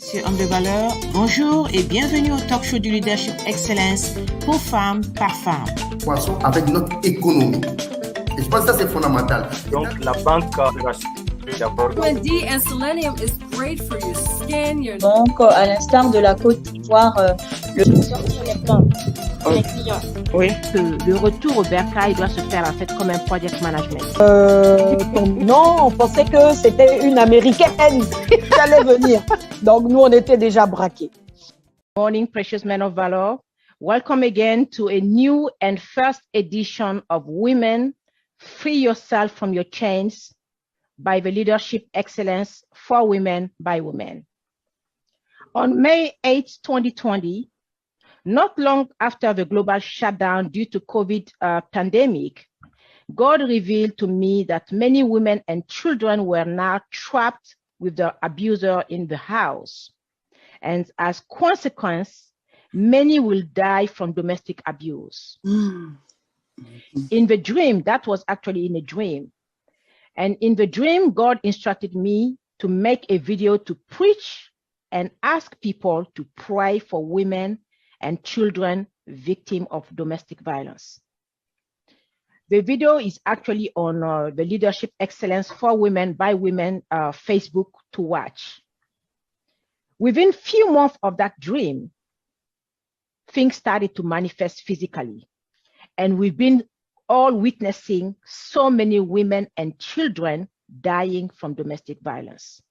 Messieurs hommes de valeur, bonjour et bienvenue au talk show du leadership excellence pour femmes par femme. Poisson avec notre économie. Et je pense que ça c'est fondamental. Donc la banque de la d'abord. D and selenium is great for your skin. Donc à l'instar de la Côte d'Ivoire, le sur les plans. Les clients. Oui, le retour au bercail doit se faire en fait comme un project management. Non, on pensait que c'était une Américaine qui allait venir. Donc nous, on était déjà braqués. Morning, precious men of valor. Welcome again to a new and first edition of Women Free Yourself from Your Chains by the Leadership Excellence for Women by Women. On May 8, 2020, not long after the global shutdown due to COVID pandemic, God revealed to me that many women and children were now trapped with their abuser in the house. And as consequence, many will die from domestic abuse. In the dream, that was actually in a dream. And in the dream, God instructed me to make a video to preach and ask people to pray for women and children victims of domestic violence. The video is actually on the Leadership Excellence for Women by Women Facebook to watch. Within few months of that dream, things started to manifest physically. And we've been all witnessing so many women and children dying from domestic violence.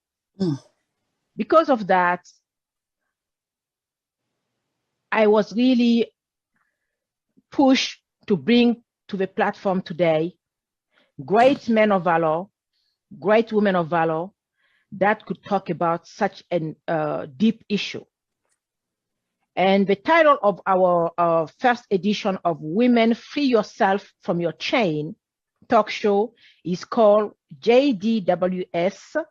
Because of that, I was really pushed to bring to the platform today great men of valor, great women of valor that could talk about such a deep issue. And the title of our first edition of Women Free Yourself from Your Chain talk show is called JDWS,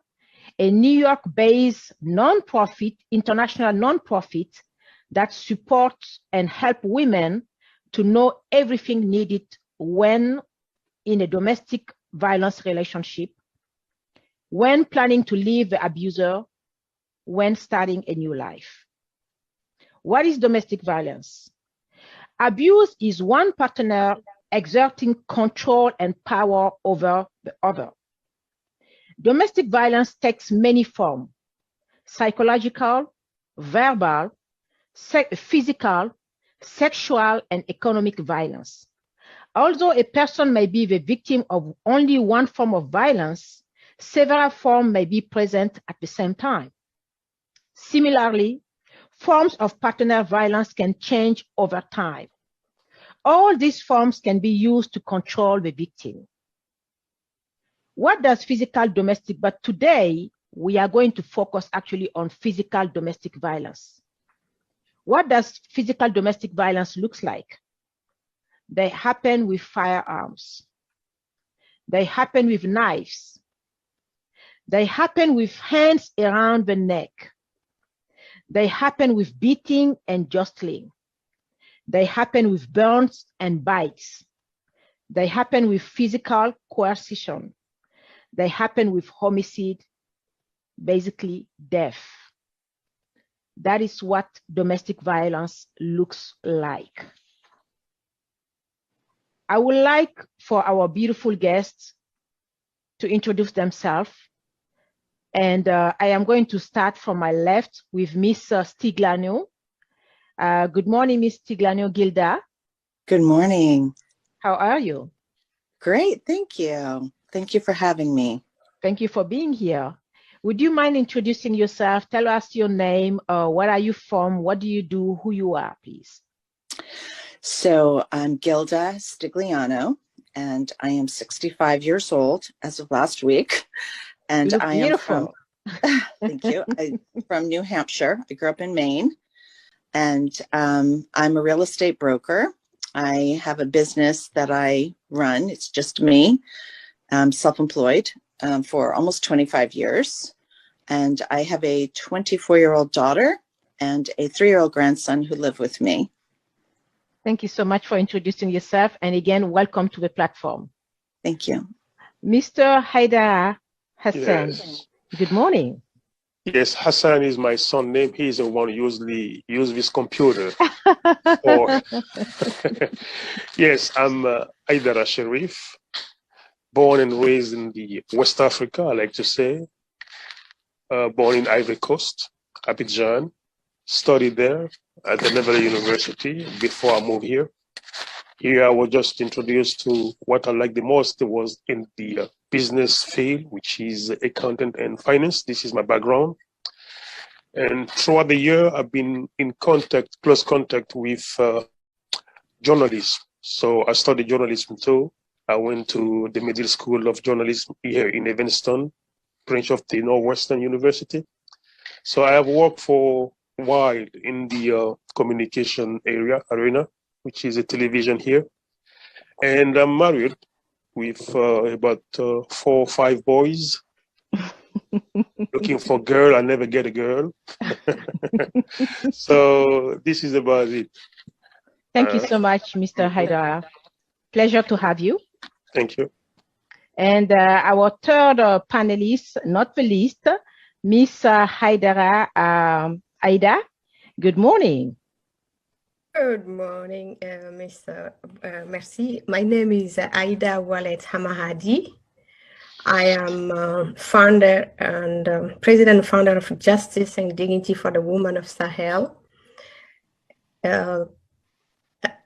a New York-based nonprofit, international nonprofit that supports and help women to know everything needed when in a domestic violence relationship, when planning to leave the abuser, when starting a new life. What is domestic violence? Abuse is one partner exerting control and power over the other. Domestic violence takes many forms: psychological, verbal, physical, sexual, and economic violence. Although a person may be the victim of only one form of violence, several forms may be present at the same time. Similarly, forms of partner violence can change over time. All these forms can be used to control the victim. What does physical domestic, but today we are going to focus actually on physical domestic violence. What does physical domestic violence looks like? They happen with firearms. They happen with knives. They happen with hands around the neck. They happen with beating and jostling. They happen with burns and bites. They happen with physical coercion. They happen with homicide, basically death. That is what domestic violence looks like. I would like for our beautiful guests to introduce themselves. And I am going to start from my left with Miss STIGLIANO. Good morning, Miss STIGLIANO Gilda. Good morning. How are you? Great, thank you. Thank you for having me. Thank you for being here. Would you mind introducing yourself? Tell us your name, where are you from, what do you do, who you are, please. So I'm Gilda STIGLIANO, and I am 65 years old as of last week. And I am from, thank you, I'm from New Hampshire. I grew up in Maine, and I'm a real estate broker. I have a business that I run. It's just me. I'm self-employed for almost 25 years. And I have a 24-year-old daughter and a 3-year-old grandson who live with me. Thank you so much for introducing yourself. And again, welcome to the platform. Thank you. Mr. HAIDARA Hassan, Yes. good morning. Yes, Hassan is my son name. He's the one who usually use this computer. Or yes, I'm AIDERA Sharif, born and raised in the West Africa, I like to say. Born in Ivory Coast, Abidjan. Studied there at the LEWW University before I moved here. Here I was just introduced to what I like the most. It was in the business field, which is accountant and finance. This is my background. And throughout the year, I've been in close contact with journalists. So I studied journalism too. I went to the Middle School of Journalism here in Evanston, branch of the Northwestern University. So I have worked for a while in the communication arena, which is a television here. And I'm married with about 4 or 5 boys. Looking for a girl, I never get a girl. So this is about it. Thank you so much, Mr. Haidara. Pleasure to have you. Thank you. And our third panelist, not the least, Miss Haidara Aida. Good morning. Good morning, Mr. Merci. My name is Aida Oualate Hamahadi. I am founder and president and founder of Justice and Dignity for the Women of Sahel.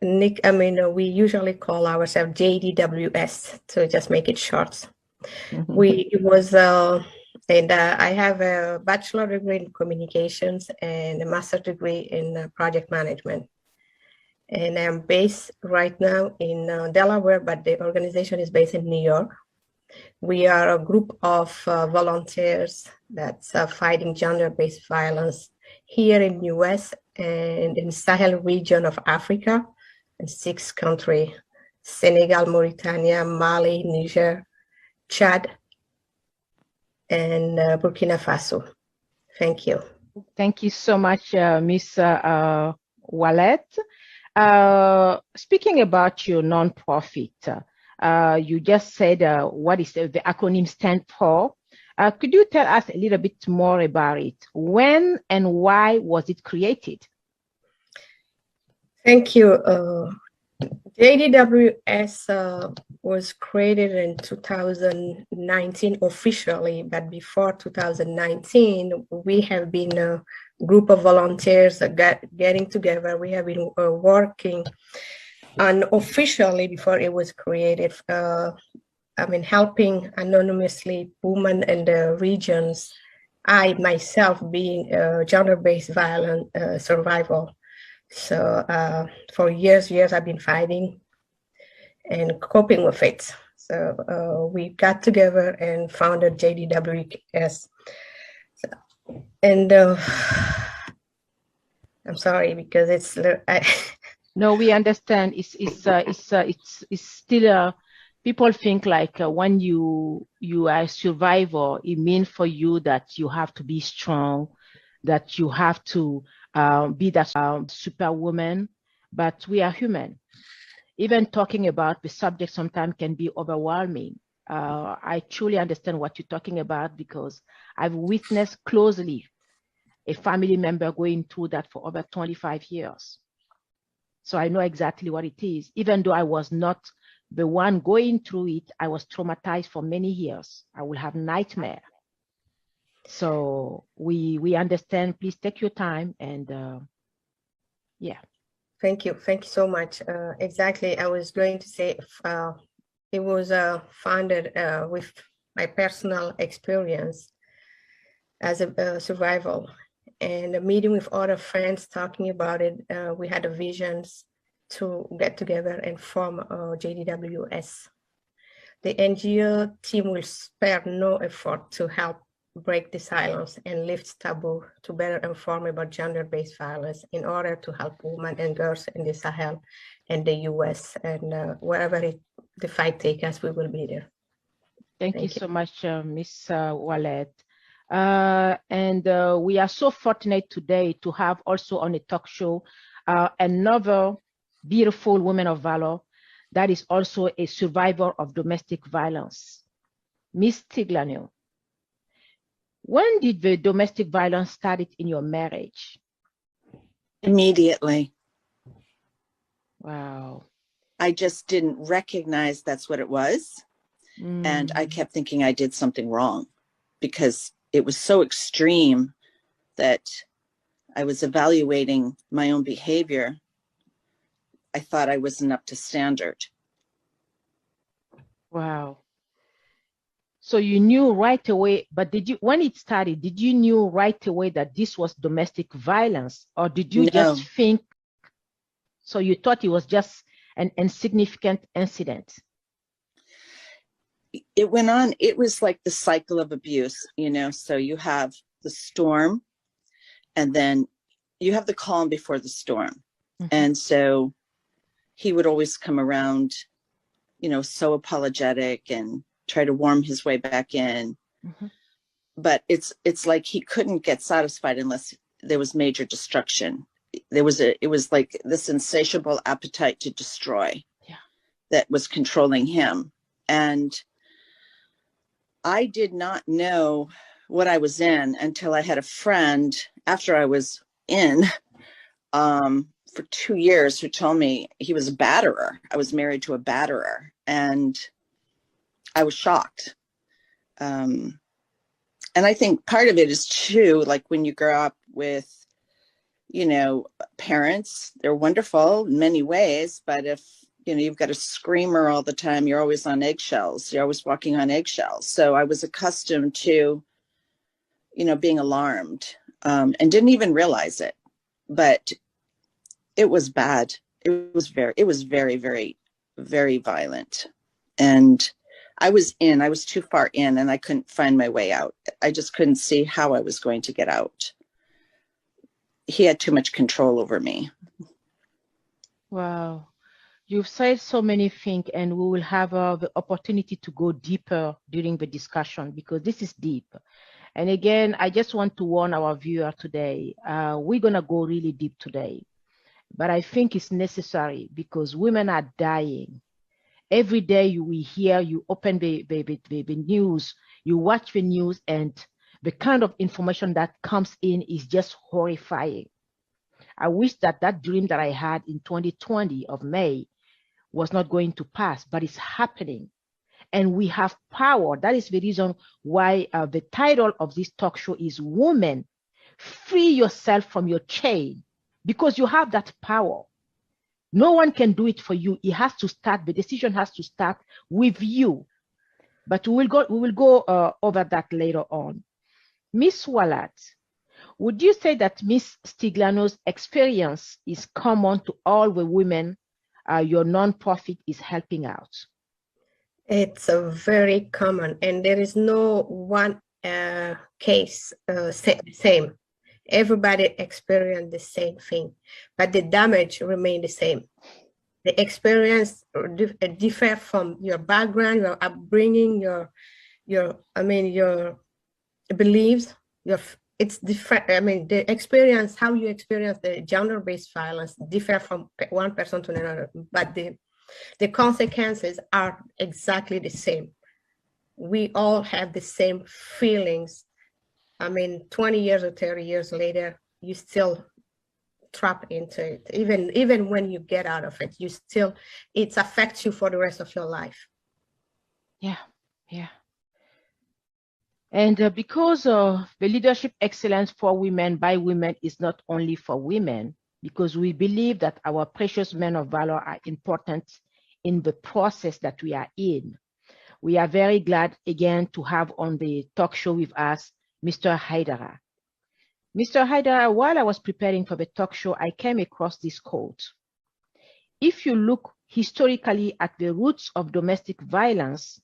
We usually call ourselves JDWS, to just make it short. I have a bachelor degree in communications and a master's degree in project management. And I'm based right now in Delaware, but the organization is based in New York. We are a group of volunteers that's fighting gender-based violence here in the US and in the Sahel region of Africa, in 6 countries: Senegal, Mauritania, Mali, Niger, Chad, and Burkina Faso. Thank you. Thank you so much, Ms. Oualate. Speaking about your nonprofit, you just said what is the acronym stand for. Could you tell us a little bit more about it? When and why was it created? Thank you. JDWS was created in 2019 officially, but before 2019, we have been a group of volunteers getting together. We have been working unofficially before it was created. Helping anonymously women in the regions. I myself being a gender-based violence survivor. So for years I've been fighting and coping with it. So we got together and founded JDWS. And I'm sorry because it's. No, we understand. It's still. People think like when you are a survivor, it means for you that you have to be strong, that you have to be that superwoman, but we are human. Even talking about the subject sometimes can be overwhelming. I truly understand what you're talking about because I've witnessed closely a family member going through that for over 25 years. So I know exactly what it is. Even though I was not the one going through it, I was traumatized for many years. I will have nightmares. So we understand. Please take your time and yeah. Thank you so much. Exactly, I was going to say it was founded with my personal experience as a survival and a meeting with other friends talking about it. We had a visions to get together and form JDWS. The NGO team will spare no effort to help break the silence and lift taboo to better inform about gender-based violence in order to help women and girls in the Sahel and the US and wherever the fight takes us, we will be there. Thank you so much, Ms. Oualate. And we are so fortunate today to have also on a talk show another beautiful woman of valor that is also a survivor of domestic violence, Ms. STIGLIANO. When did the domestic violence started in your marriage? Immediately. Wow. I just didn't recognize that's what it was. And I kept thinking I did something wrong because it was so extreme that I was evaluating my own behavior. I thought I wasn't up to standard. Wow. So you knew right away, but did you, when it started, did you knew right away that this was domestic violence, or did you just think, so you thought it was just an insignificant incident? It went on, it was like the cycle of abuse, you know, so you have the storm and then you have the calm before the storm. And so he would always come around, you know, so apologetic and try to warm his way back in. But it's like he couldn't get satisfied unless there was major destruction. It was like this insatiable appetite to destroy that was controlling him. And I did not know what I was in until I had a friend after I was in for 2 years who told me he was a batterer. I was married to a batterer, and I was shocked. And I think part of it is too, like when you grow up with, you know, parents, they're wonderful in many ways, but if, you know, you've got a screamer all the time, you're always on eggshells, you're always walking on eggshells. So I was accustomed to, you know, being alarmed and didn't even realize it, but it was bad. It was very, very, very violent. And I was too far in and I couldn't find my way out. I just couldn't see how I was going to get out. He had too much control over me. Wow. You've said so many things, and we will have the opportunity to go deeper during the discussion because this is deep. And again, I just want to warn our viewer today, we're going to go really deep today. But I think it's necessary because women are dying. Every day you open the news, you watch the news, and the kind of information that comes in is just horrifying. I wish that dream that I had in 2020 of May was not going to pass, but it's happening. And we have power. That is the reason why the title of this talk show is Woman, Free Yourself from Your Chain, because you have that power. No one can do it for you. It has to start, the decision has to start with you. But we will go over that later on. Miss OUALATE, would you say that Miss STIGLIANO's experience is common to all the women your nonprofit is helping out? It's very common, and there is no one case same. Everybody experienced the same thing, but the damage remained the same. The experience differ from your background, your upbringing, your beliefs. It's different. I mean, the experience, how you experience the gender-based violence differ from one person to another, but the consequences are exactly the same. We all have the same feelings. I mean, 20 years or 30 years later, you still trapped into it. Even when you get out of it, it affects you for the rest of your life. Yeah. And because the leadership excellence for women by women is not only for women, because we believe that our precious men of valor are important in the process that we are in. We are very glad again to have on the talk show with us, Mr. HAIDARA. Mr. HAIDARA, while I was preparing for the talk show, I came across this quote. If you look historically at the roots of domestic violence,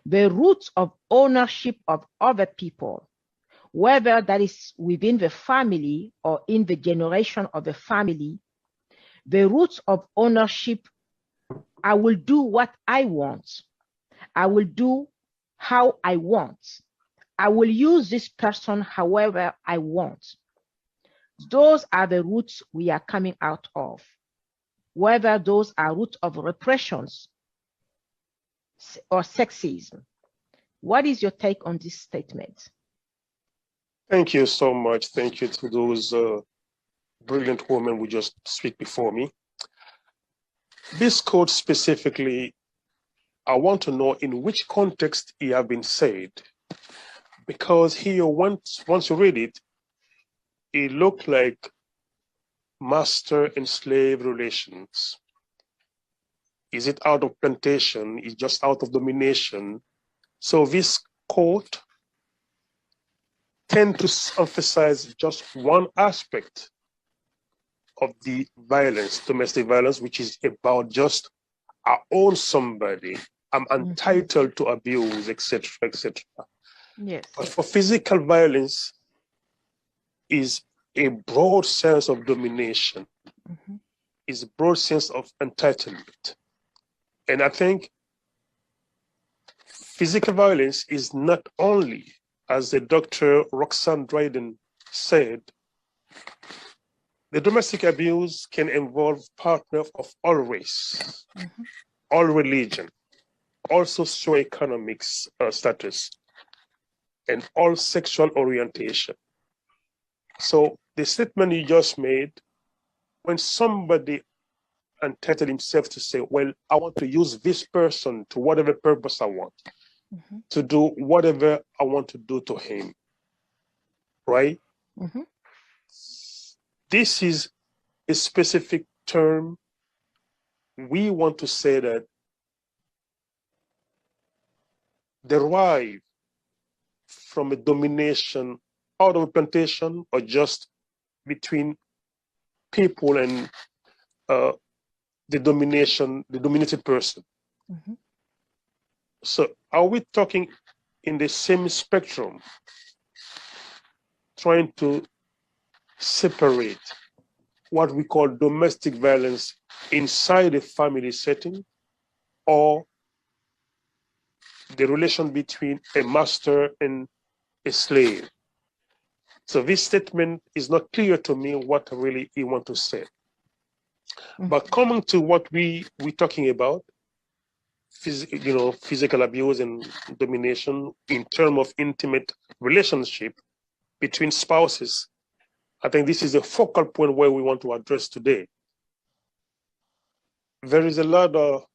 the roots of ownership of other people, whether that is within the family or in the generation of the family, the roots of ownership, I will do what I want. I will do how I want. I will use this person however I want. Those are the roots we are coming out of, whether those are roots of repressions or sexism. What is your take on this statement? Thank you so much. Thank you to those brilliant women who just speak before me. This quote specifically, I want to know in which context it have been said, because here once you read it, it looked like master and slave relations. Is it out of plantation? Is it just out of domination? So this quote tend to emphasize just one aspect of the violence, domestic violence, which is about just I own somebody, I'm entitled to abuse, etc., etc. Yes. But for physical violence is a broad sense of domination, is a broad sense of entitlement. And I think physical violence is not only, as the Dr. Roxanne Dryden said, the domestic abuse can involve partners of all race, all religion, all socioeconomic status, and all sexual orientation. So the statement you just made, when somebody entitled himself to say, well, I want to use this person to whatever purpose I want, to do whatever I want to do to him, right? This is a specific term. We want to say that derive from a domination out of a plantation or just between people and the dominated person. So are we talking in the same spectrum, trying to separate what we call domestic violence inside a family setting, or the relation between a master and a slave? So this statement is not clear to me what really he want to say. But coming to what we're talking about, physical abuse and domination in terms of intimate relationship between spouses, I think this is a focal point where we want to address today. There is a lot of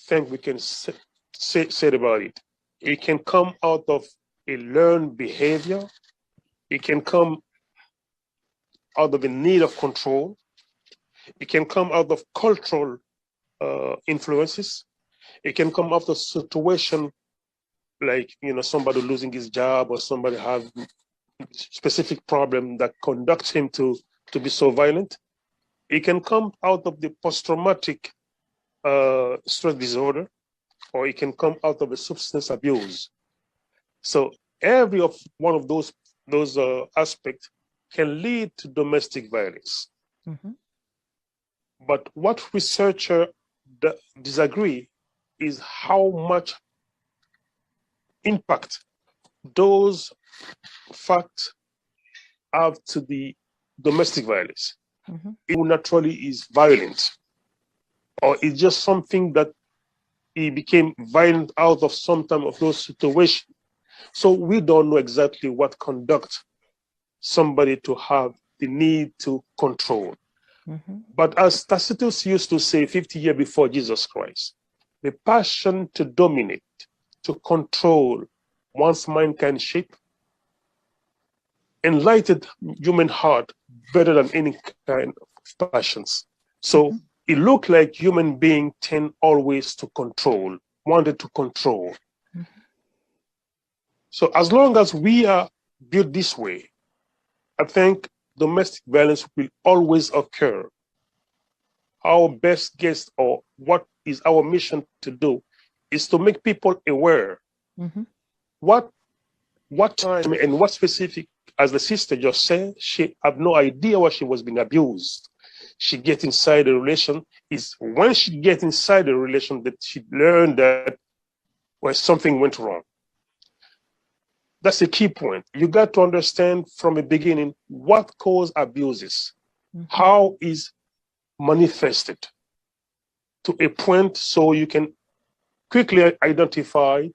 things we can say about it. It can come out of a learned behavior. It can come out of a need of control. It can come out of cultural influences. It can come out of situation like, somebody losing his job or somebody have specific problem that conducts him to be so violent. It can come out of the post-traumatic stress disorder, or it can come out of a substance abuse. So every one of those aspects can lead to domestic violence. But what researchers disagree is how much impact those facts have to the domestic violence. It naturally is violent, or it's just something that he became violent out of some time of those situations. So we don't know exactly what conduct somebody to have the need to control. But as Tacitus used to say 50 years before Jesus Christ, the passion to dominate, to control one's mind can shape, enlightened human heart better than any kind of passions. So it looked like human beings tend always to control, wanted to control. So as long as we are built this way, I think domestic violence will always occur. Our best guess, or what is our mission to do, is to make people aware. What time and what specific, as the sister just said, she had no idea why she was being abused. She get inside the relation. Is when she get inside the relation that she learned that something went wrong. That's a key point. You got to understand from the beginning what cause abuses, how is manifested to a point so you can quickly identify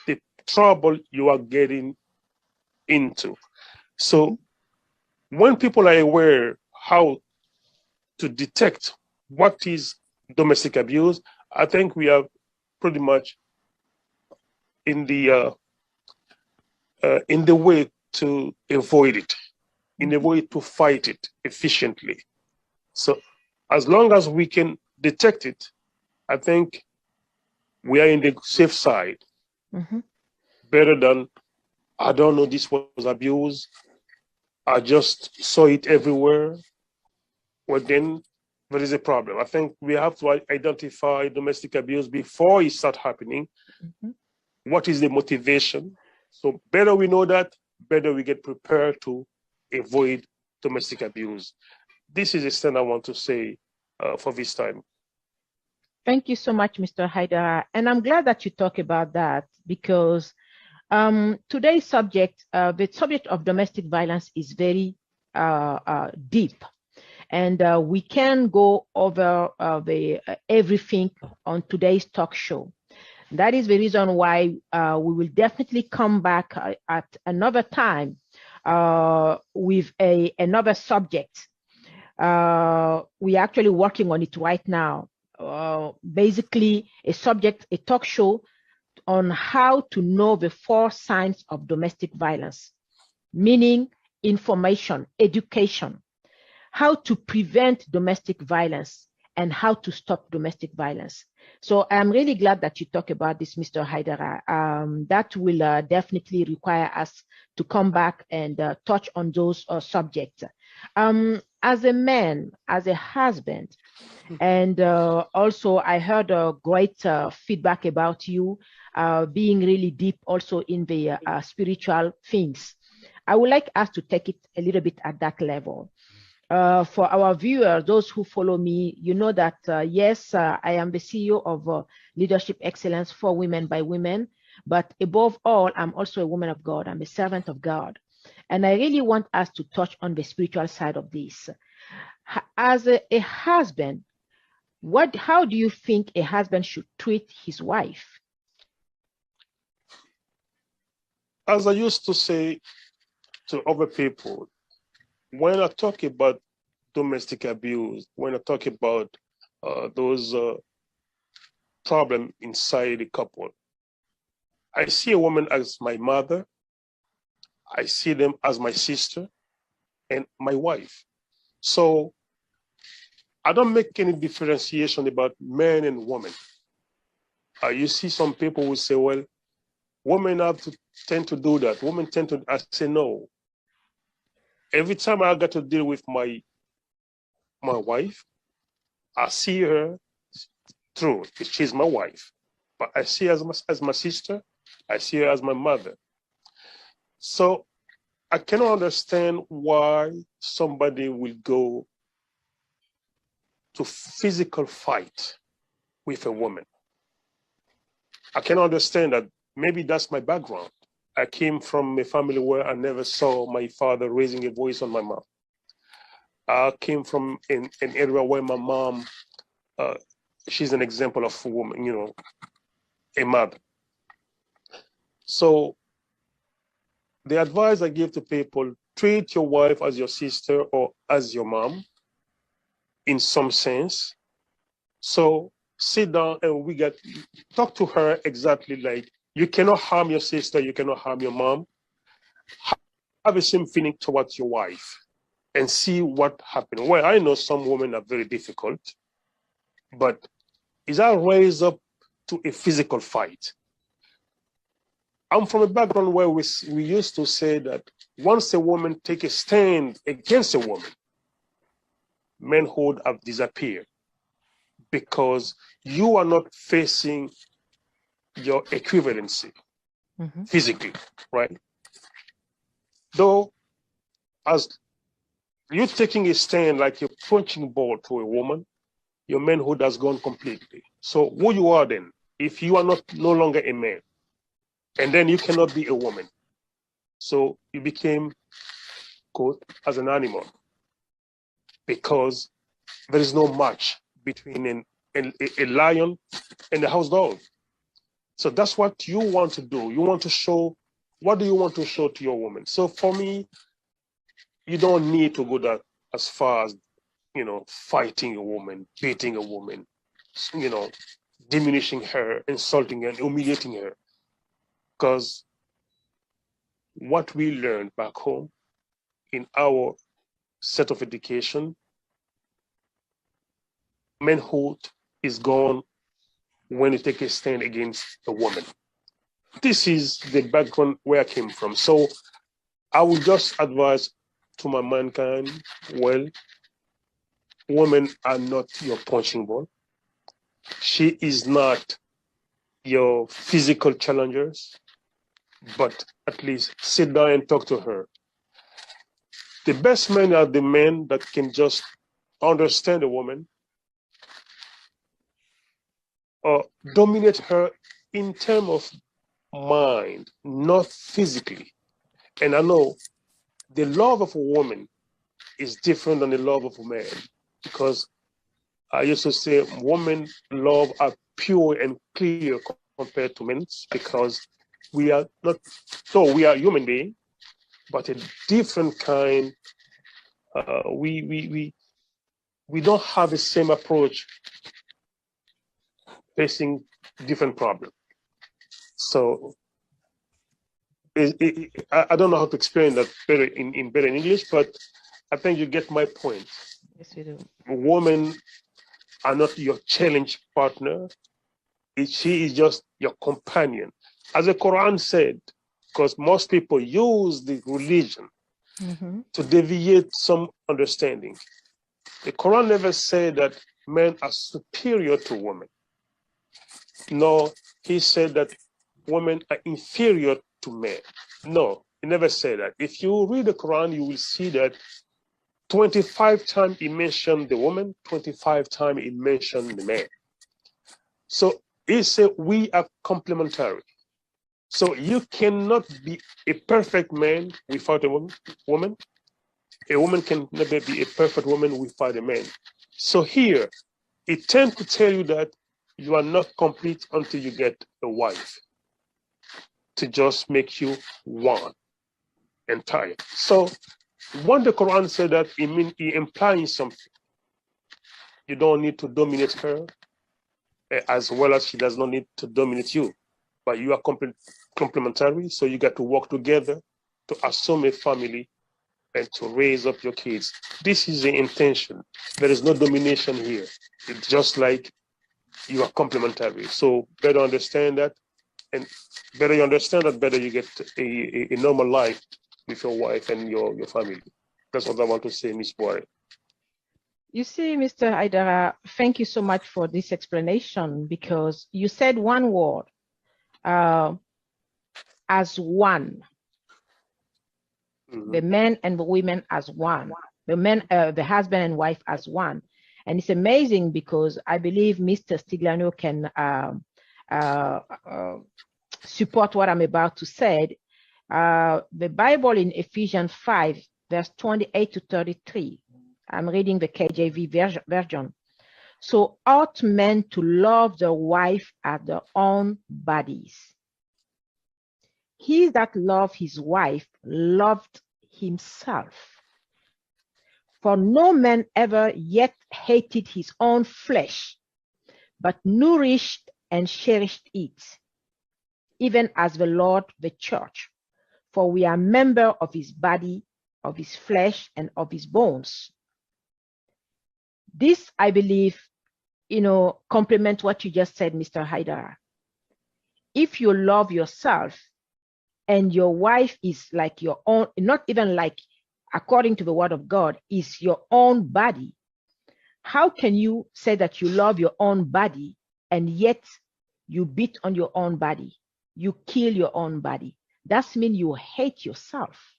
the trouble you are getting into. So when people are aware how to detect what is domestic abuse, I think we are pretty much in the way to avoid it, in the way to fight it efficiently. So as long as we can detect it, I think we are in the safe side. Better than, I don't know, this was abuse, I just saw it everywhere. Well, then there is a problem. I think we have to identify domestic abuse before it starts happening. What is the motivation? So better we know that, better we get prepared to avoid domestic abuse. This is the thing I want to say for this time. Thank you so much, Mr. Haidara. And I'm glad that you talk about that, because today's subject, the subject of domestic violence is very deep. And we can go over everything on today's talk show. That is the reason why we will definitely come back at another time with another subject. We're actually working on it right now. Basically, a talk show on how to know the 4 signs of domestic violence, meaning information, education, how to prevent domestic violence, and how to stop domestic violence. So I'm really glad that you talk about this, Mr. Haidara. That will definitely require us to come back and touch on those subjects. As a man, as a husband, and also I heard a great feedback about you being really deep also in the spiritual things. I would like us to take it a little bit at that level. For our viewers, those who follow me, you know that, yes, I am the CEO of Leadership Excellence for Women by Women, but above all, I'm also a woman of God. I'm a servant of God. And I really want us to touch on the spiritual side of this. As a husband, how do you think a husband should treat his wife? As I used to say to other people, when I talk about domestic abuse, when I talk about those problems inside the couple, I see a woman as my mother, I see them as my sister and my wife. So I don't make any differentiation about men and women. You see some people who say, well, women tend to do that. Women tend to, I say no. Every time I got to deal with my wife, I see her through. She's my wife, but I see her as my sister. I see her as my mother. So I cannot understand why somebody will go to physical fight with a woman. I cannot understand that. Maybe that's my background. I came from a family where I never saw my father raising a voice on my mom. I came from an area where my mom, she's an example of a woman, you know, a mother. So the advice I give to people, treat your wife as your sister or as your mom in some sense. So sit down and talk to her exactly like, you cannot harm your sister, you cannot harm your mom. Have the same feeling towards your wife and see what happens. Well, I know some women are very difficult, but is that raised up to a physical fight? I'm from a background where we used to say that once a woman take a stand against a woman, manhood have disappeared because you are not facing your equivalency physically, right? Though, as you're taking a stand like you're punching ball to a woman, your manhood has gone completely. So who you are then, if you are no longer a man, and then you cannot be a woman. So you became, quote, as an animal, because there is no match between a lion and a house dog. So that's what you want to do. You want to show, what do you want to show to your woman? So for me, you don't need to go that as far as, you know, fighting a woman, beating a woman, you know, diminishing her, insulting her, and humiliating her. Because what we learned back home in our set of education, manhood is gone when you take a stand against a woman. This is the background where I came from. So I would just advise to my mankind, well, women are not your punching ball. She is not your physical challengers, but at least sit down and talk to her. The best men are the men that can just understand a woman or dominate her in terms of mind, not physically. And I know the love of a woman is different than the love of a man, because I used to say women love are pure and clear compared to men, because we are not, so we are human beings, but a different kind. We don't have the same approach facing different problems. So I don't know how to explain that better in better English, but I think you get my point. Yes, we do. Women are not your challenge partner. She is just your companion. As the Quran said, because most people use the religion to deviate some understanding. The Quran never said that men are superior to women. No, he said that women are inferior to men. No, he never said that. If you read the Quran, you will see that 25 times he mentioned the woman, 25 times he mentioned the man. So he said we are complementary. So you cannot be a perfect man without a woman. A woman can never be a perfect woman without a man. So here, it tends to tell you that you are not complete until you get a wife to just make you one entire. So when the Quran said that, it implies something. You don't need to dominate her as well as she does not need to dominate you. But you are complementary, so you got to work together to assume a family and to raise up your kids. This is the intention. There is no domination here. It's just like you are complementary. So better understand that, and better you understand that, better you get a normal life with your wife and your family. That's what I want to say, Miss Boy. You see, Mr. Haidara, thank you so much for this explanation, because you said one word, as one. The men and the women as one. The men, the husband and wife as one. And it's amazing because I believe Mr. Stigliano can support what I'm about to say. The Bible in Ephesians 5, verse 28 to 33. I'm reading the KJV version. So ought men to love their wife as their own bodies. He that loved his wife loved himself. For no man ever yet hated his own flesh, but nourished and cherished it, even as the Lord the church. For we are members of his body, of his flesh, and of his bones. This, I believe, complement what you just said, Mr. Haidara. If you love yourself, and your wife is like your own, not even like according to the word of God, is your own body, how can you say that you love your own body and yet you beat on your own body? You kill your own body. That means you hate yourself.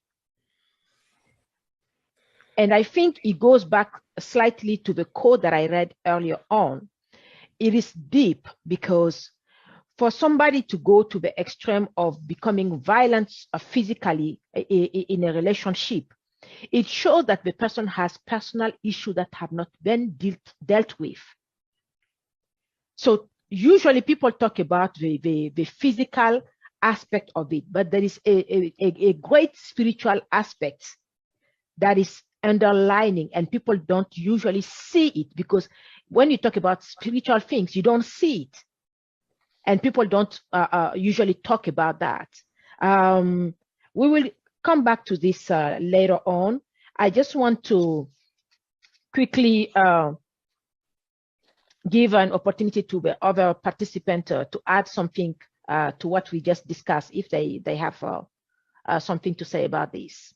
And I think it goes back slightly to the quote that I read earlier on. It is deep, because for somebody to go to the extreme of becoming violent physically in a relationship, it shows that the person has personal issues that have not been dealt with. So usually people talk about the physical aspect of it, but there is a great spiritual aspect that is underlining, and people don't usually see it, because when you talk about spiritual things, you don't see it, and people don't usually talk about that. We will come back to this later on. I just want to quickly give an opportunity to the other participant to add something to what we just discussed, if they have something to say about this.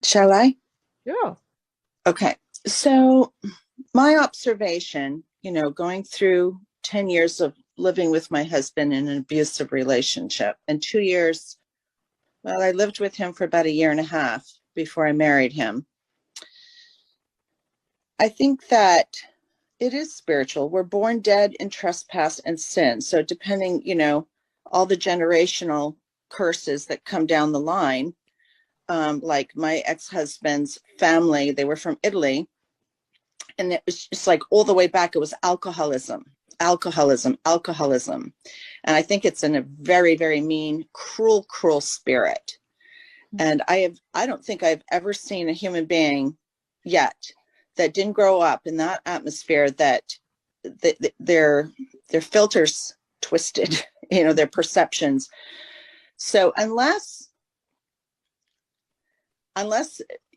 Shall I? Yeah. Okay. So my observation, you know, going through 10 years of living with my husband in an abusive relationship, and 2 years, well, I lived with him for about 1.5 years before I married him. I think that it is spiritual. We're born dead in trespass and sin. So depending, you know, all the generational curses that come down the line, like my ex-husband's family, they were from Italy, and it was just like all the way back, it was alcoholism. And I think it's in a very, very mean, cruel spirit. And I don't think I've ever seen a human being yet that didn't grow up in that atmosphere, that their filters twisted, you know, their perceptions. So unless,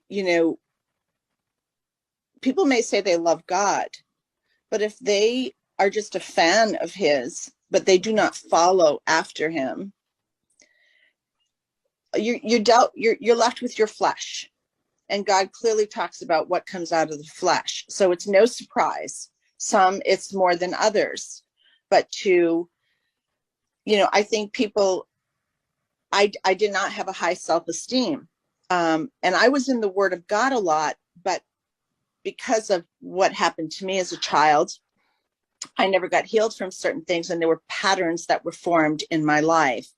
you know, people may say they love God, but if they are just a fan of his, but they do not follow after him, you're left with your flesh. And God clearly talks about what comes out of the flesh. So it's no surprise. Some it's more than others. But to, you know, I think people, I did not have a high self-esteem. And I was in the Word of God a lot, but because of what happened to me as a child, I never got healed from certain things, and there were patterns that were formed in my life.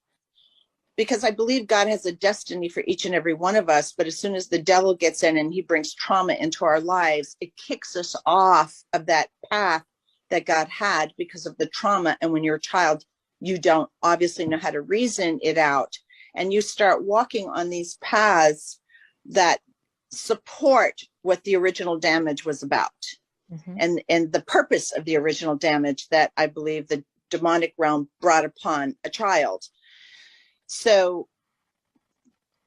Because I believe God has a destiny for each and every one of us, but as soon as the devil gets in and he brings trauma into our lives, it kicks us off of that path that God had because of the trauma. And when you're a child, you don't obviously know how to reason it out, and you start walking on these paths that support what the original damage was about. And the purpose of the original damage that I believe the demonic realm brought upon a child. So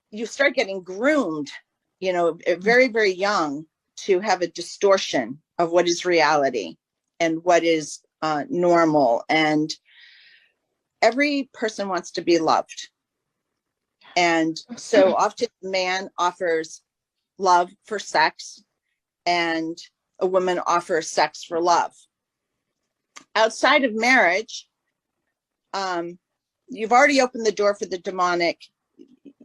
you start getting groomed, you know, very, very young, to have a distortion of what is reality and what is normal. And every person wants to be loved. And so often a man offers love for sex, and a woman offers sex for love. Outside of marriage, you've already opened the door for the demonic.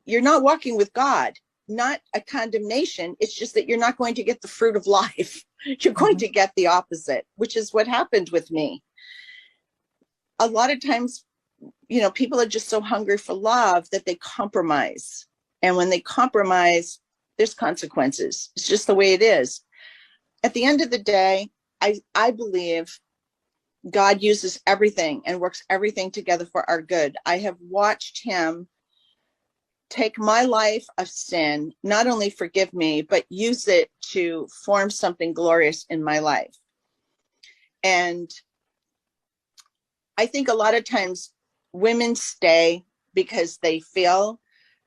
You're not walking with God, not a condemnation. It's just that you're not going to get the fruit of life. You're going to get the opposite, which is what happened with me. A lot of times, you know, people are just so hungry for love that they compromise. And when they compromise, there's consequences. It's just the way it is. At the end of the day, I believe God uses everything and works everything together for our good. I have watched him take my life of sin, not only forgive me, but use it to form something glorious in my life. And I think a lot of times women stay because they feel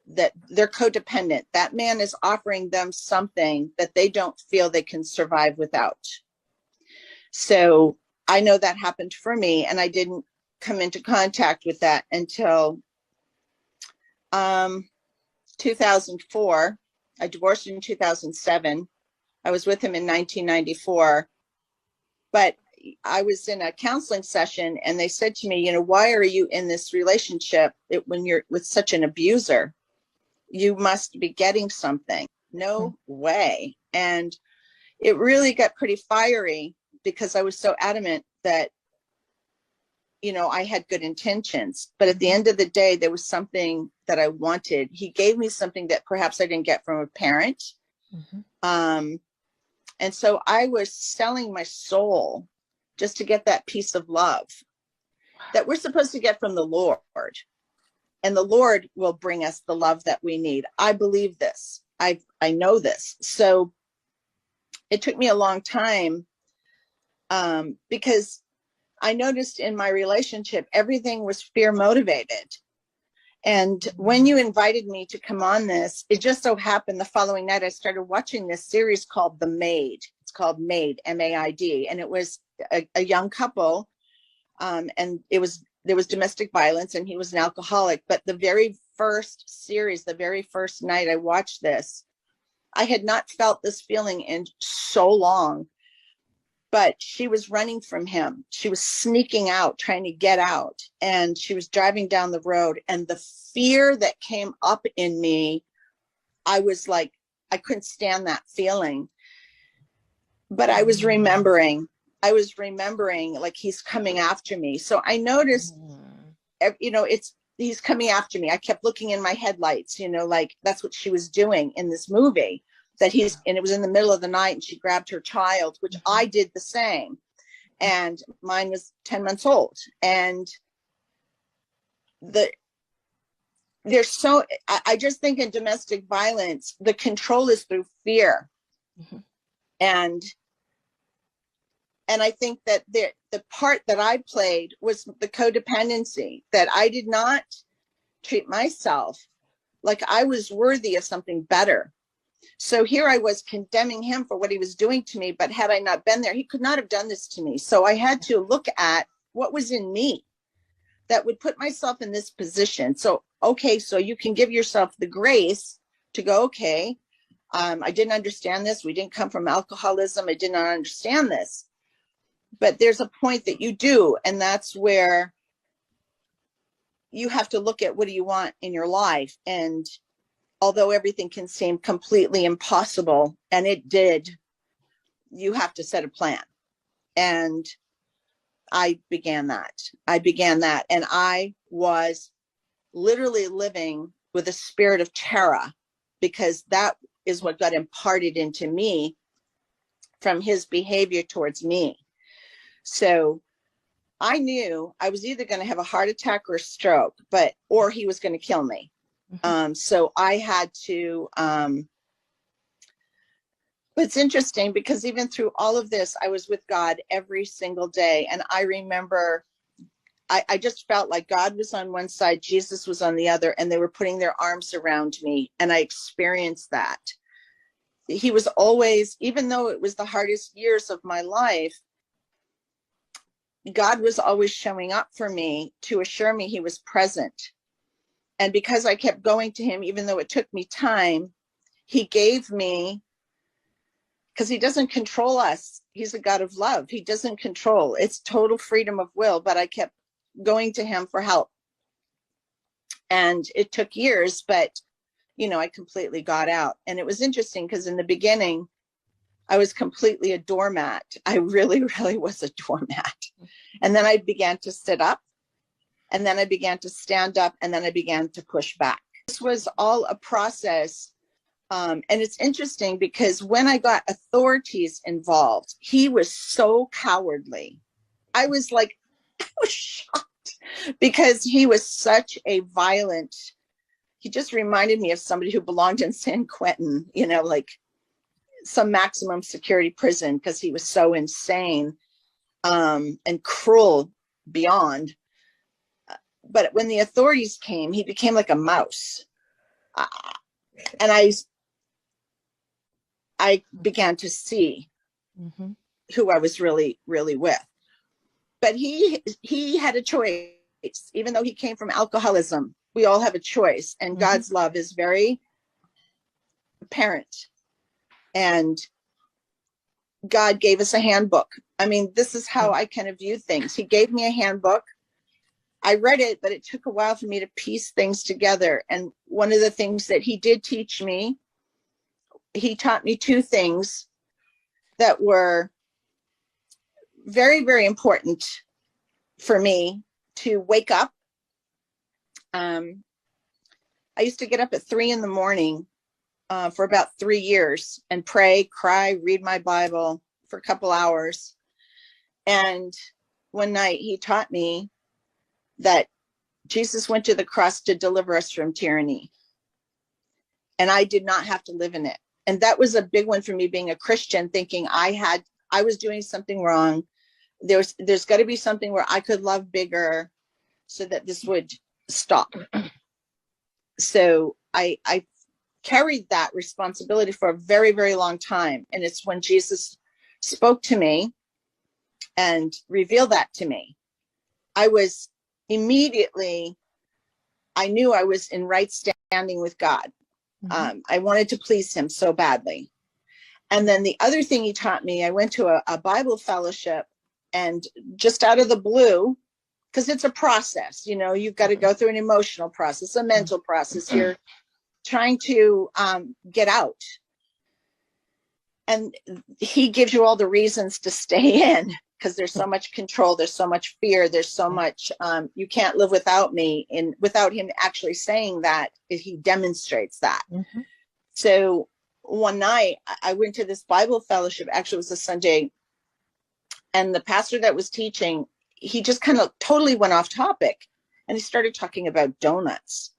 that they're codependent. That man is offering them something that they don't feel they can survive without. So I know that happened for me, and I didn't come into contact with that until 2004. I divorced in 2007. I was with him in 1994. But I was in a counseling session, and they said to me, you know, why are you in this relationship when you're with such an abuser? You must be getting something. No way. And it really got pretty fiery because I was so adamant that, you know, I had good intentions. But at the end of the day, there was something that I wanted. He gave me something that perhaps I didn't get from a parent. And so I was selling my soul just to get that piece of love that we're supposed to get from the Lord. the Lord will bring us the love that we need. I believe this. I know this. So it took me a long time because I noticed in my relationship, everything was fear motivated. And when you invited me to come on this, it just so happened the following night, I started watching this series called The Maid. It's called Maid, M-A-I-D. And it was a young couple. And there was domestic violence and he was an alcoholic. But the very first series, the very first night I watched this, I had not felt this feeling in so long. But she was running from him. She was sneaking out, trying to get out. And she was driving down the road. And the fear that came up in me, I was like, I couldn't stand that feeling. But I was remembering like he's coming after me. So I noticed, he's coming after me. I kept looking in my headlights, like that's what she was doing in this movie. And it was in the middle of the night and she grabbed her child, which I did the same. And mine was 10 months old. And I just think in domestic violence, the control is through fear. Mm-hmm. And I think that the part that I played was the codependency, that I did not treat myself like I was worthy of something better. So here I was condemning him for what he was doing to me, but had I not been there, he could not have done this to me. So I had to look at what was in me that would put myself in this position. So, okay, so you can give yourself the grace to go, okay, I didn't understand this. We didn't come from alcoholism. I did not understand this. But there's a point that you do, and that's where you have to look at what do you want in your life. And although everything can seem completely impossible, and it did, you have to set a plan. And I began that. And I was literally living with a spirit of terror, because that is what got imparted into me from his behavior towards me. So I knew I was either going to have a heart attack or a stroke, or he was going to kill me. Mm-hmm. So I had to, but it's interesting because even through all of this, I was with God every single day. And I remember, I just felt like God was on one side, Jesus was on the other, and they were putting their arms around me. And I experienced that. He was always, even though it was the hardest years of my life, God was always showing up for me to assure me he was present. And because I kept going to him, even though it took me time, he gave me, because he doesn't control us. He's a God of love. He doesn't control. It's total freedom of will. But I kept going to him for help. And it took years, but, I completely got out. And it was interesting because in the beginning, I was completely a doormat. I really, really was a doormat. And then I began to sit up, and then I began to stand up, and then I began to push back. This was all a process. And it's interesting because when I got authorities involved, he was so cowardly. I was shocked because he was such a violent, he just reminded me of somebody who belonged in San Quentin, like some maximum security prison, because he was so insane and cruel beyond. But when the authorities came, he became like a mouse. And I began to see mm-hmm. who I was really, really with. But he had a choice. Even though he came from alcoholism, we all have a choice. And mm-hmm. God's love is very apparent. And God gave us a handbook. I mean, this is how I kind of view things. He gave me a handbook. I read it, but it took a while for me to piece things together. And one of the things that he did teach me, he taught me two things that were very, very important for me to wake up. I used to get up at 3 a.m. For about 3 years and pray, cry, read my Bible for a couple hours. And one night he taught me that Jesus went to the cross to deliver us from tyranny. And I did not have to live in it. And that was a big one for me, being a Christian, thinking I was doing something wrong. There's got to be something where I could love bigger so that this would stop. So I carried that responsibility for a very, very long time. And it's when Jesus spoke to me and revealed that to me, I was immediately, I knew I was in right standing with God. I wanted to please him so badly. And then the other thing he taught me, I went to a Bible fellowship, and just out of the blue, because it's a process, you know, you've got to go through an emotional process, a mental process. You're trying to get out. And he gives you all the reasons to stay in, because there's so much control, there's so much fear, there's so much, you can't live without me. And without him actually saying that, he demonstrates that. So one night I went to this Bible fellowship, actually it was a Sunday, and the pastor that was teaching, he just kind of totally went off topic, and he started talking about donuts.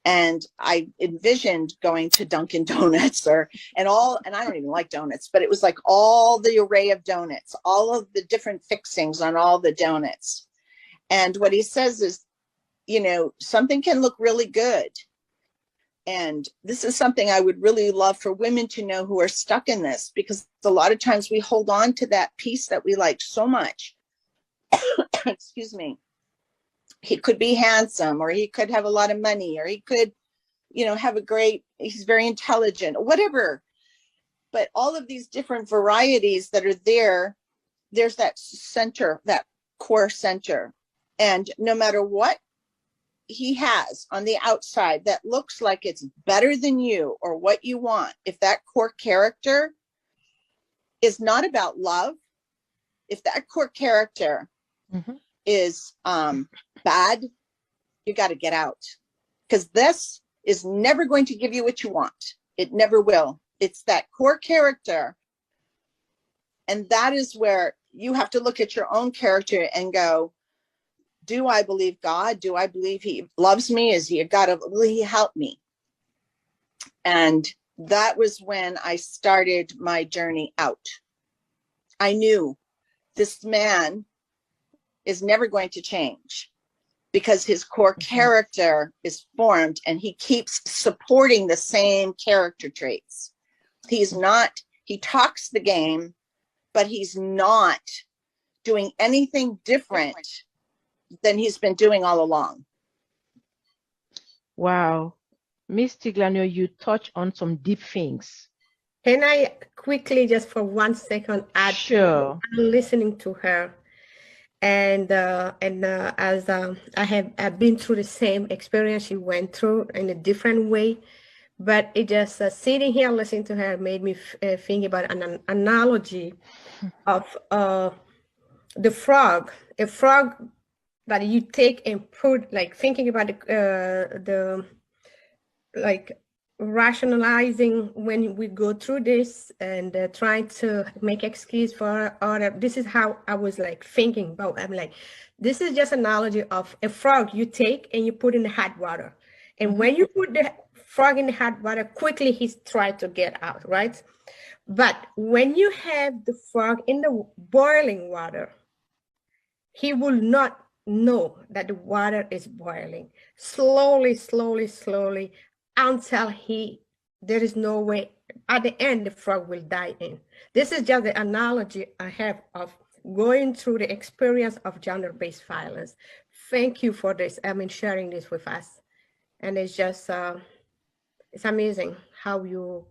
And I envisioned going to Dunkin' Donuts and I don't even like donuts, but it was like all the array of donuts, all of the different fixings on all the donuts. And what he says is, you know, something can look really good. And this is something I would really love for women to know who are stuck in this, because a lot of times we hold on to that piece that we like so much. Excuse me. He could be handsome, or he could have a lot of money, or he could, you know, have he's very intelligent, whatever. But all of these different varieties that are there, there's that center, that core center. And no matter what he has on the outside that looks like it's better than you or what you want, if that core character is not about love, if that core character is bad, you got to get out, because this is never going to give you what you want. It never will. It's that core character. And that is where you have to look at your own character and go, do I believe God? Do I believe he loves me? Is he a God? Will he help me? And that was when I started my journey out. I knew this man is never going to change, because his core character is formed, and he keeps supporting the same character traits. He talks the game, but he's not doing anything different than he's been doing all along. Wow. Miss Stigliano, you touch on some deep things. Can I quickly, just for 1 second, add? Sure. I'm listening to her. And as I've been through the same experience she went through in a different way, but it just sitting here listening to her made me think about an analogy of the frog, a frog that you take and put, like thinking about the rationalizing when we go through this and trying to make excuse for other. This is how I was like thinking about. I'm like, this is just an analogy of a frog you take and you put in the hot water, and when you put the frog in the hot water, quickly he's trying to get out, right? But when you have the frog in the boiling water, he will not know that the water is boiling. Slowly until there is no way, at the end, the frog will die in. This is just the analogy I have of going through the experience of gender-based violence. Thank you for this, sharing this with us. And it's just, it's amazing how you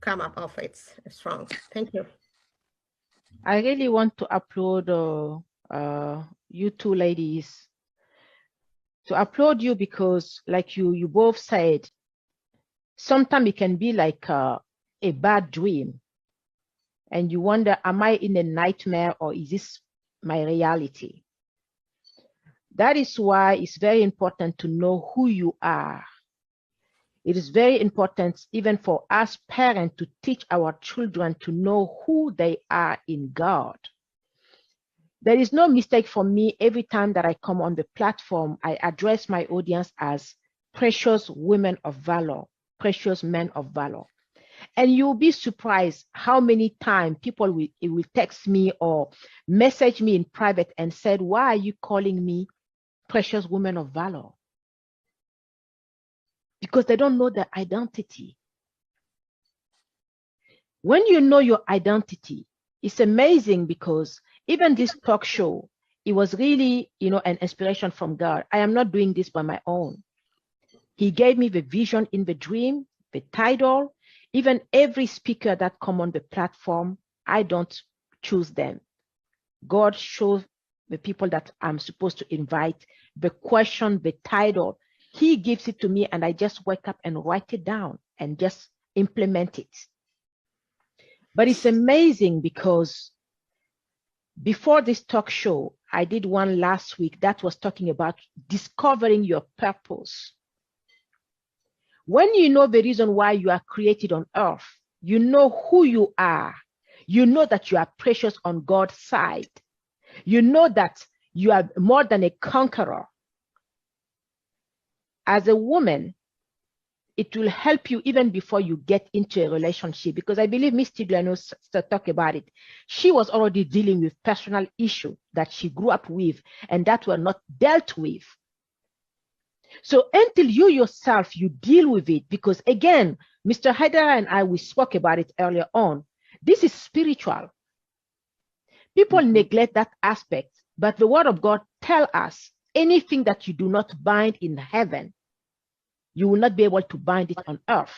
come up of it strong. Thank you. I really want to applaud you two ladies, to applaud you, because like you both said, sometimes it can be like a bad dream, and you wonder, am I in a nightmare, or is this my reality? That is why it's very important to know who you are. It is very important even for us parents to teach our children to know who they are in God. There is no mistake for me. Every time that I come on the platform, I address my audience as precious women of valor, precious men of valor. And you'll be surprised how many times people will text me or message me in private and said, why are you calling me precious women of valor? Because they don't know their identity. When you know your identity, it's amazing, because even this talk show, it was really, an inspiration from God. I am not doing this by my own. He gave me the vision in the dream, the title. Even every speaker that come on the platform, I don't choose them. God shows the people that I'm supposed to invite, the question, the title. He gives it to me, and I just wake up and write it down and just implement it. But it's amazing, because before this talk show, I did one last week that was talking about discovering your purpose. When you know the reason why you are created on earth, you know who you are. You know that you are precious on God's side. You know that you are more than a conqueror. As a woman, it will help you even before you get into a relationship, because I believe Miss Stigliano talked about it. She was already dealing with personal issues that she grew up with and that were not dealt with. So until you yourself, you deal with it, because again, Mr. Haidara and I, we spoke about it earlier on. This is spiritual. People neglect that aspect, but the word of God tells us anything that you do not bind in heaven, you will not be able to bind it on earth.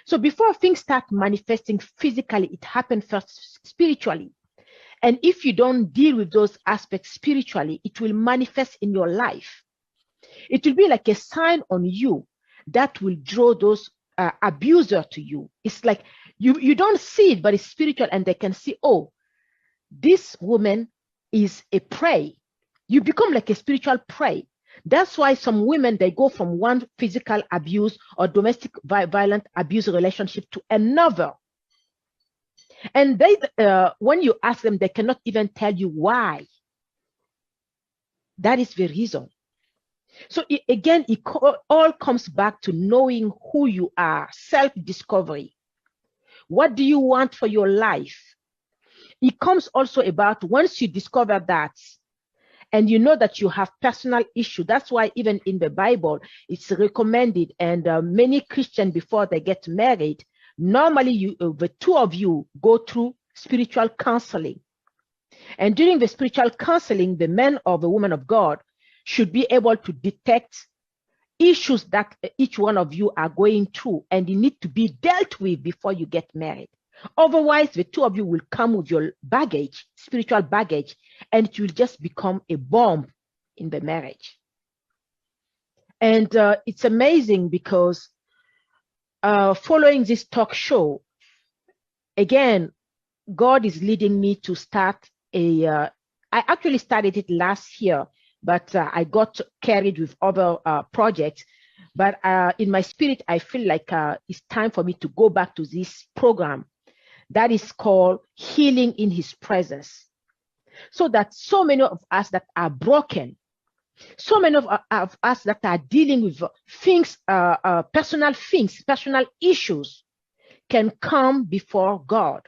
So before things start manifesting physically, it happens first spiritually. And if you don't deal with those aspects spiritually, it will manifest in your life. It will be like a sign on you that will draw those abusers to you. It's like you don't see it, but it's spiritual, and they can see, oh, this woman is a prey. You become like a spiritual prey. That's why some women, they go from one physical abuse or domestic violent abuse relationship to another. And they, when you ask them, they cannot even tell you why. That is the reason. So again, it all comes back to knowing who you are, self-discovery. What do you want for your life? It comes also about once you discover that, and you know that you have personal issue. That's why even in the Bible, it's recommended, and many Christians, before they get married, normally the two of you go through spiritual counseling. And during the spiritual counseling, the man or the woman of God should be able to detect issues that each one of you are going through, and you need to be dealt with before you get married. Otherwise, the two of you will come with your baggage, spiritual baggage, and it will just become a bomb in the marriage. And it's amazing, because following this talk show, again, God is leading me to start I actually started it last year, but I got carried with other projects. But in my spirit, I feel like it's time for me to go back to this program that is called Healing in His Presence. So that so many of us that are broken, so many of us that are dealing with things, personal issues, can come before God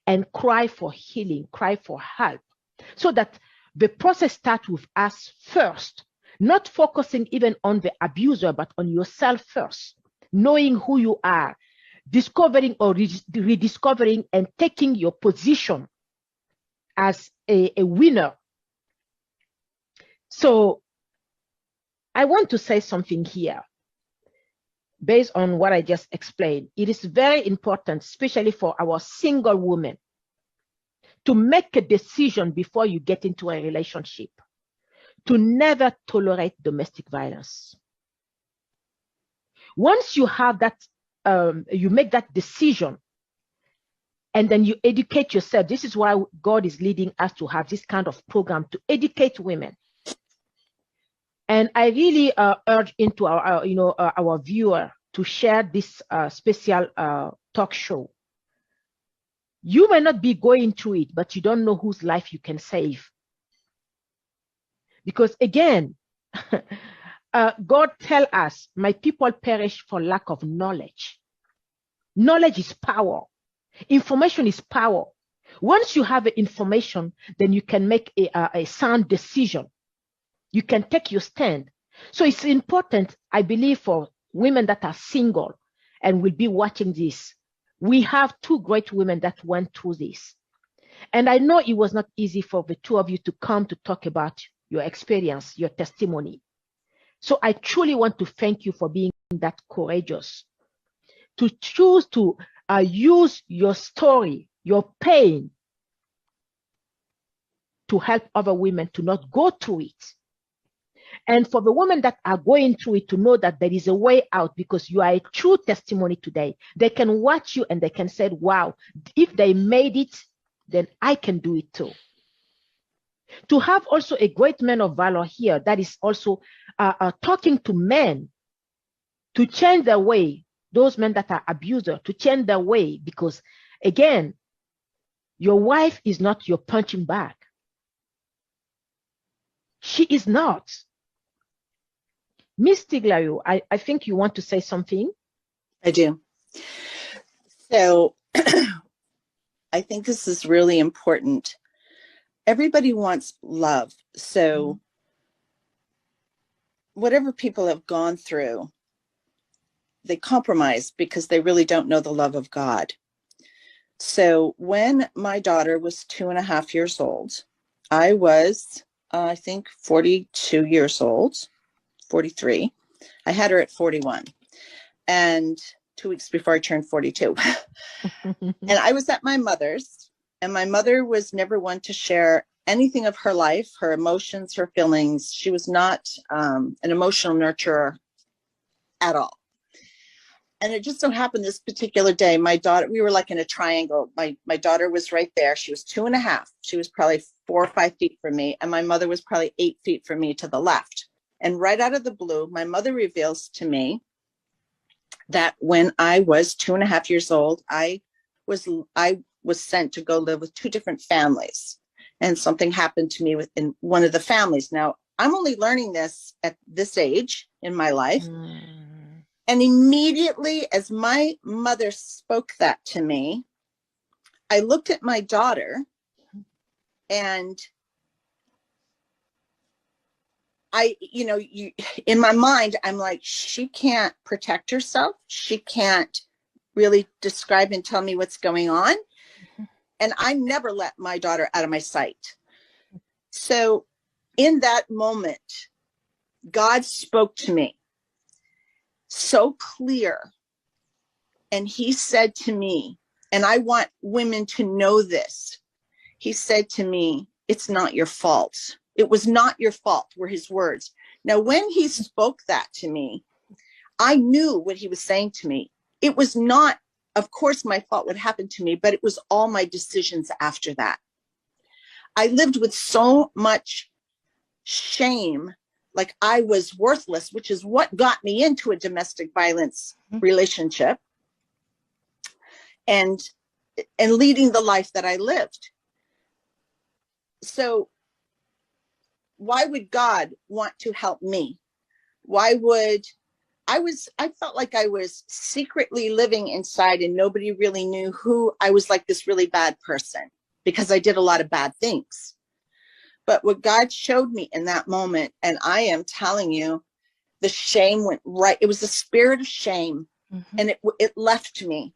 and cry for healing, cry for help. So that the process starts with us first, not focusing even on the abuser, but on yourself first, knowing who you are, discovering or rediscovering and taking your position as a winner. So I want to say something here based on what I just explained. It is very important, especially for our single women, to make a decision before you get into a relationship, to never tolerate domestic violence. Once you have that, you make that decision, and then you educate yourself. This is why God is leading us to have this kind of program to educate women. And I really urge into our viewer to share this special talk show. You may not be going through it, but you don't know whose life you can save Because again, God tell us, my people perish for lack of knowledge. Knowledge is power. Information is power. Once you have the information, then you can make a sound decision. You can take your stand. So it's important, I believe, for women that are single and will be watching this. We have two great women that went through this. And I know it was not easy for the two of you to come to talk about your experience, your testimony. So I truly want to thank you for being that courageous, to choose to use your story, your pain, to help other women to not go through it. And for the women that are going through it to know that there is a way out, because you are a true testimony today. They can watch you and they can say, wow, if they made it, then I can do it too. To have also a great man of valor here that is also talking to men to change their way, those men that are abusers, to change their way, because again, your wife is not your punching bag. She is not. Miss Stigliano, I think you want to say something. I do. So I think this is really important. Everybody wants love. So whatever people have gone through, they compromise because they really don't know the love of God. So when my daughter was 2.5 years old, I was, I think, 42 years old, 43. I had her at 41. And 2 weeks before I turned 42. And I was at my mother's, and my mother was never one to share anything of her life, her emotions, her feelings. She was not an emotional nurturer at all. And it just so happened this particular day, my daughter, we were like in a triangle. My daughter was right there. She was 2.5. She was probably 4 or 5 feet from me. And my mother was probably 8 feet from me to the left. And right out of the blue, my mother reveals to me that when I was 2.5 years old, I was sent to go live with 2 different families. And something happened to me within one of the families. Now, I'm only learning this at this age in my life. And immediately as my mother spoke that to me, I looked at my daughter and in my mind, I'm like, she can't protect herself. She can't really describe and tell me what's going on. And I never let my daughter out of my sight. So in that moment, God spoke to me so clear. And he said to me, and I want women to know this. He said to me, it's not your fault. It was not your fault, were his words. Now, when he spoke that to me, I knew what he was saying to me. It was not, of course, my fault what happened to me, but it was all my decisions after that. I lived with so much shame, like I was worthless, which is what got me into a domestic violence relationship and leading the life that I lived. So why would God want to help me? Why would I felt like I was secretly living inside and nobody really knew who I was, like this really bad person because I did a lot of bad things. But what God showed me in that moment, and I am telling you, the shame went right. It was a spirit of shame, and it left me.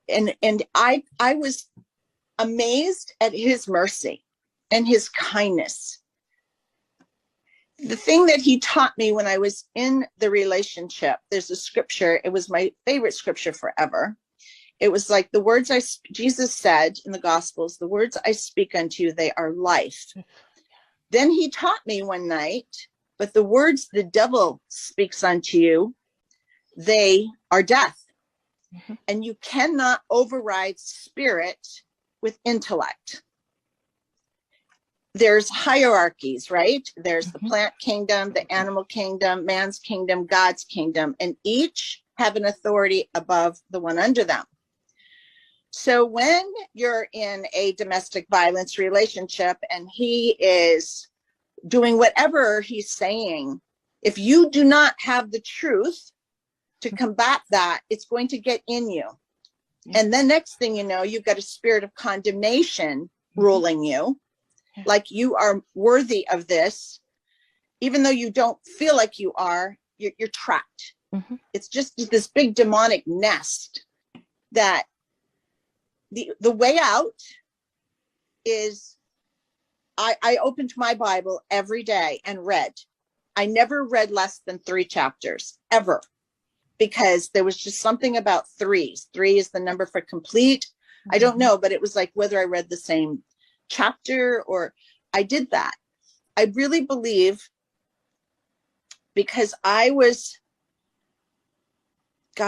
And I was amazed at his mercy and his kindness. The thing that he taught me when I was in the relationship, there's a scripture. It was my favorite scripture forever. It was like the words Jesus said in the Gospels, the words I speak unto you, they are life. Then he taught me one night, but the words the devil speaks unto you, they are death. And you cannot override spirit with intellect. There's hierarchies, right? There's the plant kingdom, the animal kingdom, man's kingdom, God's kingdom, and each have an authority above the one under them. So when you're in a domestic violence relationship and he is doing whatever he's saying, if you do not have the truth to combat that, it's going to get in you. And then next thing you know, you've got a spirit of condemnation ruling you, like you are worthy of this, even though you don't feel like you are, you're trapped. It's just this big demonic nest that the way out is I opened my Bible every day and read. I never read less than 3 chapters ever, because there was just something about threes. 3 is the number for complete. I don't know, but it was like whether I read the same chapter or I did that. I really believe, because God,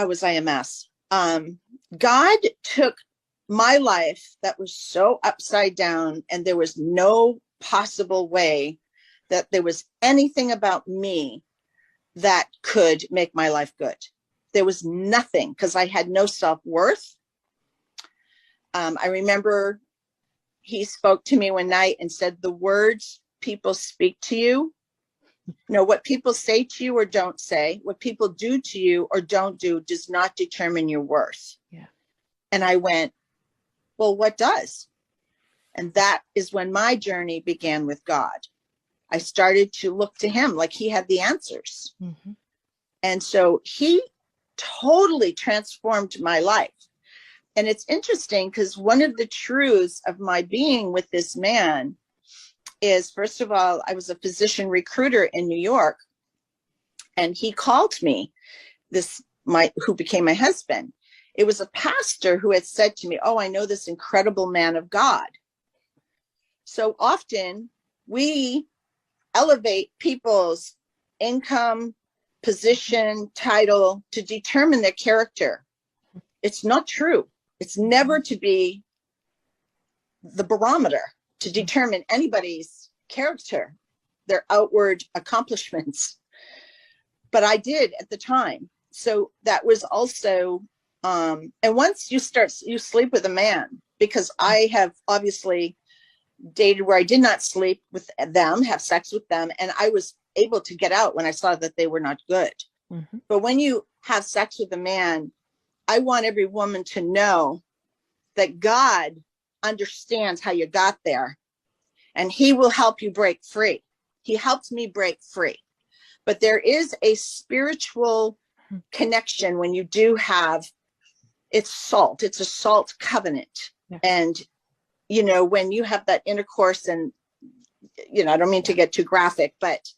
was I a mess. God took my life that was so upside down, and there was no possible way that there was anything about me that could make my life good. There was nothing, because I had no self-worth. I remember he spoke to me one night and said, the words people speak to you, what people say to you or don't say, what people do to you or don't do does not determine your worth. Yeah. And I went, well, what does? And that is when my journey began with God. I started to look to him like he had the answers. And so he totally transformed my life. And it's interesting because one of the truths of my being with this man is, first of all, I was a physician recruiter in New York, and he called me, who became my husband. It was a pastor who had said to me, oh, I know this incredible man of God. So often we elevate people's income, position, title to determine their character. It's not true. It's never to be the barometer to determine anybody's character, their outward accomplishments. But I did at the time. So that was also, and once you sleep with a man, because I have obviously dated where I did not sleep with them, have sex with them, and I was able to get out when I saw that they were not good. But when you have sex with a man, I want every woman to know that God understands how you got there, and he will help you break free. He helped me break free. But there is a spiritual connection when you do have, it's salt. It's a salt covenant. And when you have that intercourse, and I don't mean to get too graphic, but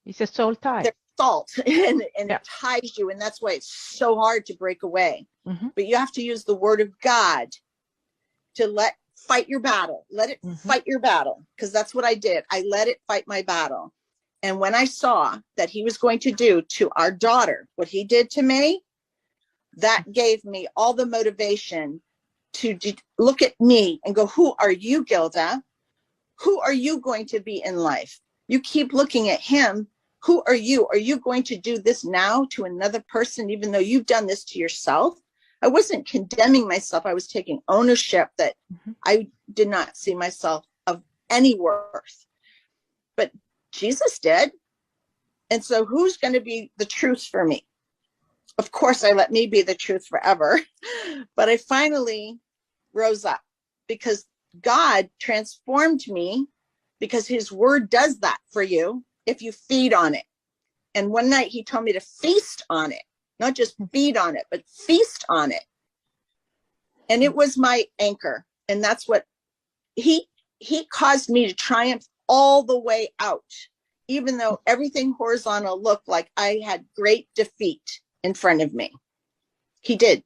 it's a soul tie. There's salt, and it ties you, and that's why it's so hard to break away. But you have to use the word of God to fight your battle. Let it fight your battle, because that's what I did. I let it fight my battle. And when I saw that he was going to do to our daughter what he did to me, that gave me all the motivation to look at me and go, who are you, Gilda? Who are you going to be in life? You keep looking at him. Who are you? Are you going to do this now to another person, even though you've done this to yourself? I wasn't condemning myself. I was taking ownership that I did not see myself of any worth. But Jesus did. And so who's going to be the truth for me? Of course, I let me be the truth forever. But I finally rose up because God transformed me, because his word does that for you if you feed on it. And one night he told me to feast on it, not just feed on it, but feast on it. And it was my anchor. And that's what he caused me to triumph all the way out, even though everything horizontal looked like I had great defeat in front of me. He did.